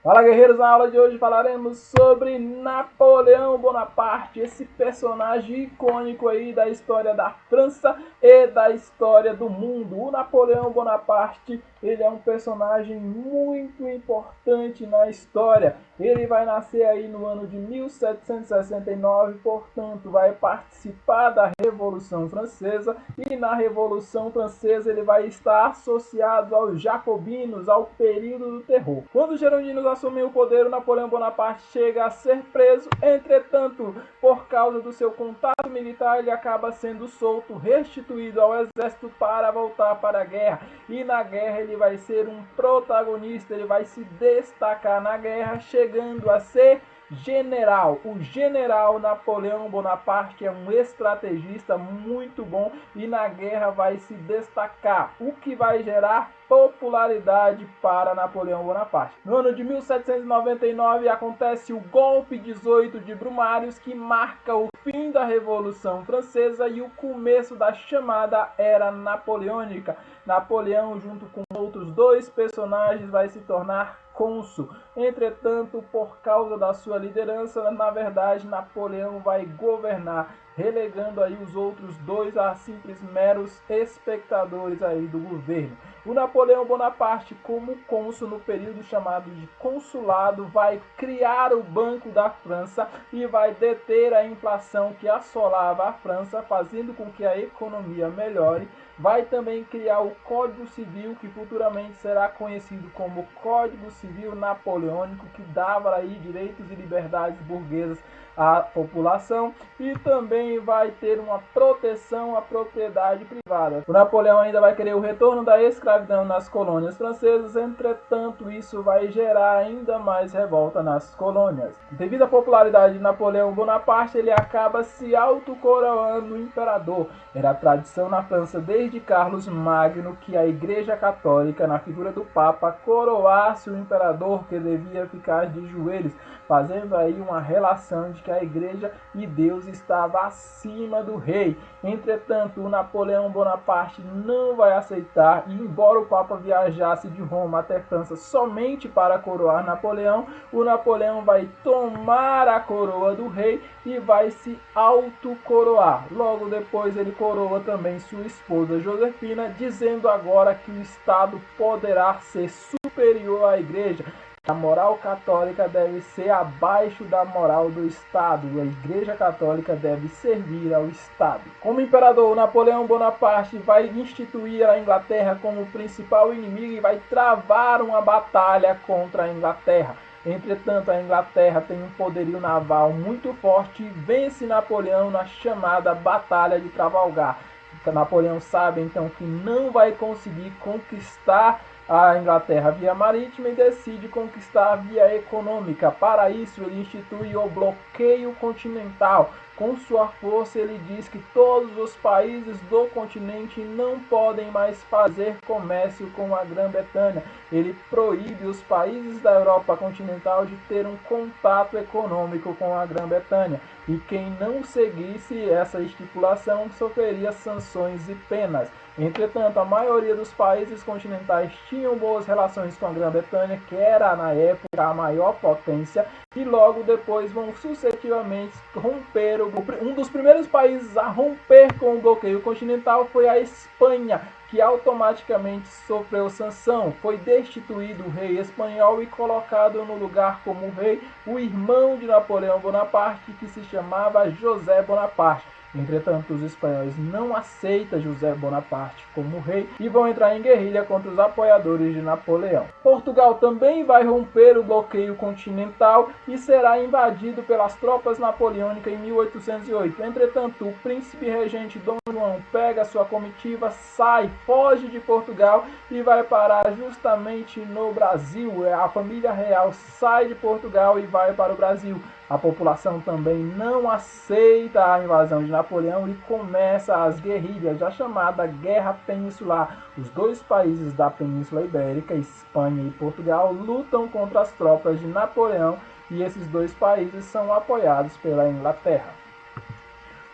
Fala, guerreiros! Na aula de hoje falaremos sobre Napoleão Bonaparte, esse personagem icônico aí da história da França e da história do mundo. O Napoleão Bonaparte, ele é um personagem muito importante na história. Ele vai nascer aí no ano de 1769, portanto vai participar da Revolução Francesa, e na Revolução Francesa ele vai estar associado aos jacobinos, ao período do terror. Quando os girondinos assumem o poder, o Napoleão Bonaparte chega a ser preso. Entretanto, por causa do seu contato militar, ele acaba sendo solto, restituído ao exército para voltar para a guerra. E na guerra ele vai ser um protagonista, ele vai se destacar na guerra, chegando a ser general. O general Napoleão Bonaparte é um estrategista muito bom e na guerra vai se destacar, o que vai gerar popularidade para Napoleão Bonaparte. No ano de 1799 acontece o golpe 18 de Brumários, que marca o fim da Revolução Francesa e o começo da chamada Era Napoleônica. Napoleão, junto com outros dois personagens, vai se tornar cônsul. Entretanto, por causa da sua liderança, na verdade, Napoleão vai governar, relegando aí os outros dois a simples meros espectadores aí do governo. O Napoleão Bonaparte, como cônsul no período chamado de consulado, vai criar o Banco da França e vai deter a inflação que assolava a França, fazendo com que a economia melhore. Vai também criar o Código Civil, que futuramente será conhecido como Código Civil Napoleônico, que dava aí direitos e liberdades burguesas à população, e também vai ter uma proteção à propriedade privada. O Napoleão ainda vai querer o retorno da escravidão nas colônias francesas. Entretanto, isso vai gerar ainda mais revolta nas colônias. Devido à popularidade de Napoleão Bonaparte, ele acaba se autocoroando imperador. Era tradição na França desde Carlos Magno que a Igreja Católica, na figura do Papa, coroasse o imperador, que devia ficar de joelhos, fazendo aí uma relação de que a Igreja e Deus estava acima do rei. Entretanto, o Napoleão Bonaparte não vai aceitar, e embora o Papa viajasse de Roma até França somente para coroar Napoleão, o Napoleão vai tomar a coroa do rei e vai se autocoroar. Logo depois ele coroa também sua esposa Josefina, dizendo agora que o Estado poderá ser superior à Igreja. A moral católica deve ser abaixo da moral do Estado. A Igreja Católica deve servir ao Estado. Como imperador, Napoleão Bonaparte vai instituir a Inglaterra como principal inimigo e vai travar uma batalha contra a Inglaterra. Entretanto, a Inglaterra tem um poderio naval muito forte e vence Napoleão na chamada Batalha de Trafalgar. Napoleão sabe então que não vai conseguir conquistar a Inglaterra via marítima e decide conquistar a via econômica. Para isso, ele institui o bloqueio continental. Com sua força, ele diz que todos os países do continente não podem mais fazer comércio com a Grã-Bretanha. Ele proíbe os países da Europa continental de ter um contato econômico com a Grã-Bretanha. E quem não seguisse essa estipulação sofreria sanções e penas. Entretanto, a maioria dos países continentais tinham boas relações com a Grã-Bretanha, que era na época a maior potência, e logo depois vão sucessivamente romper. Um dos primeiros países a romper com o bloqueio continental foi a Espanha, que automaticamente sofreu sanção. Foi destituído o rei espanhol e colocado no lugar como rei o irmão de Napoleão Bonaparte, que se chamava José Bonaparte. Entretanto, os espanhóis não aceitam José Bonaparte como rei e vão entrar em guerrilha contra os apoiadores de Napoleão. Portugal também vai romper o bloqueio continental e será invadido pelas tropas napoleônicas em 1808. Entretanto, o príncipe regente Dom João pega sua comitiva, sai, foge de Portugal e vai parar justamente no Brasil. A família real sai de Portugal e vai para o Brasil. A população também não aceita a invasão de Napoleão e começa as guerrilhas, a chamada Guerra Peninsular. Os dois países da Península Ibérica, Espanha e Portugal, lutam contra as tropas de Napoleão, e esses dois países são apoiados pela Inglaterra.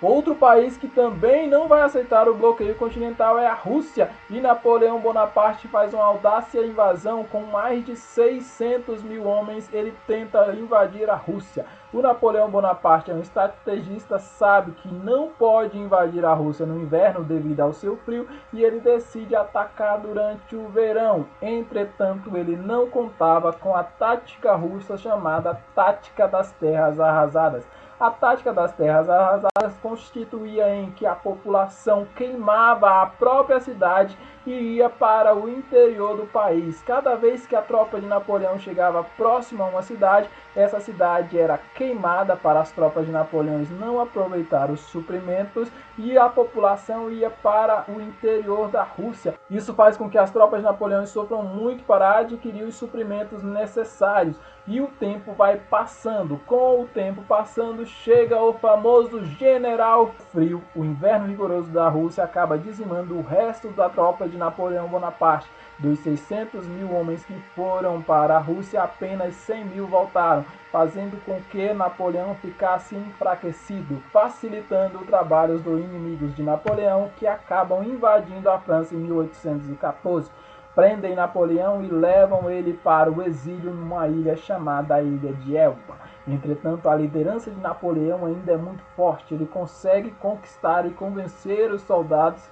Outro país que também não vai aceitar o bloqueio continental é a Rússia, e Napoleão Bonaparte faz uma audácia invasão com mais de 600 mil homens. Ele tenta invadir a Rússia. O Napoleão Bonaparte é um estrategista, sabe que não pode invadir a Rússia no inverno devido ao seu frio, e ele decide atacar durante o verão. Entretanto, ele não contava com a tática russa chamada Tática das Terras Arrasadas. A tática das terras arrasadas constituía em que a população queimava a própria cidade e ia para o interior do país. Cada vez que a tropa de Napoleão chegava próxima a uma cidade, essa cidade era queimada para as tropas de Napoleão não aproveitar os suprimentos, e a população ia para o interior da Rússia. Isso faz com que as tropas de Napoleão sofram muito para adquirir os suprimentos necessários. E o tempo vai passando. Com o tempo passando, chega o famoso General Frio. O inverno rigoroso da Rússia acaba dizimando o resto da tropa de Napoleão Bonaparte. Dos 600 mil homens que foram para a Rússia, apenas 100 mil voltaram, fazendo com que Napoleão ficasse enfraquecido, facilitando o trabalho dos inimigos de Napoleão, que acabam invadindo a França em 1814. Prendem Napoleão e levam ele para o exílio numa ilha chamada Ilha de Elba. Entretanto, a liderança de Napoleão ainda é muito forte. Ele consegue conquistar e convencer os soldados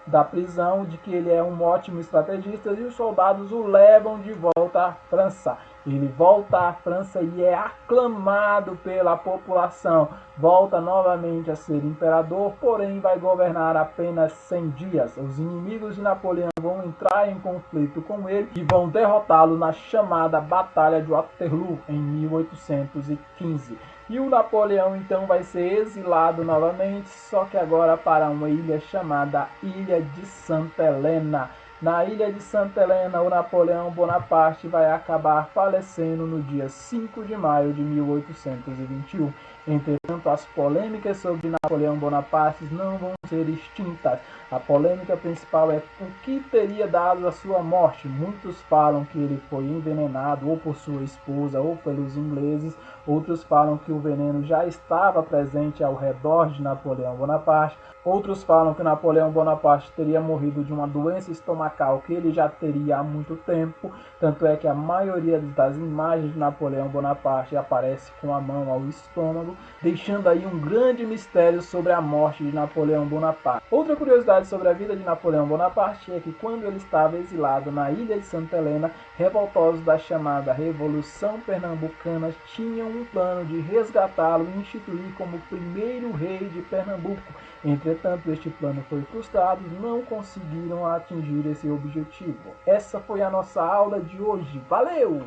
da prisão de que ele é um ótimo estrategista, e os soldados o levam de volta à França. Ele volta à França e é aclamado pela população. Volta novamente a ser imperador, porém vai governar apenas 100 dias. Os inimigos de Napoleão vão entrar em conflito com ele e vão derrotá-lo na chamada Batalha de Waterloo em 1815. E o Napoleão então vai ser exilado novamente, só que agora para uma ilha chamada Ilha de Santa Helena. Na Ilha de Santa Helena, o Napoleão Bonaparte vai acabar falecendo no dia 5 de maio de 1821. Entretanto, as polêmicas sobre Napoleão Bonaparte não vão ser extintas. A polêmica principal é o que teria dado a sua morte. Muitos falam que ele foi envenenado ou por sua esposa ou pelos ingleses. Outros falam que o veneno já estava presente ao redor de Napoleão Bonaparte. Outros falam que Napoleão Bonaparte teria morrido de uma doença estomacal que ele já teria há muito tempo. Tanto é que a maioria das imagens de Napoleão Bonaparte aparece com a mão ao estômago, deixando aí um grande mistério sobre a morte de Napoleão Bonaparte. Outra curiosidade sobre a vida de Napoleão Bonaparte é que quando ele estava exilado na Ilha de Santa Helena, revoltosos da chamada Revolução Pernambucana tinham um plano de resgatá-lo e instituir como primeiro rei de Pernambuco. Entretanto, este plano foi frustrado, não conseguiram atingir esse objetivo. Essa foi a nossa aula de hoje. Valeu!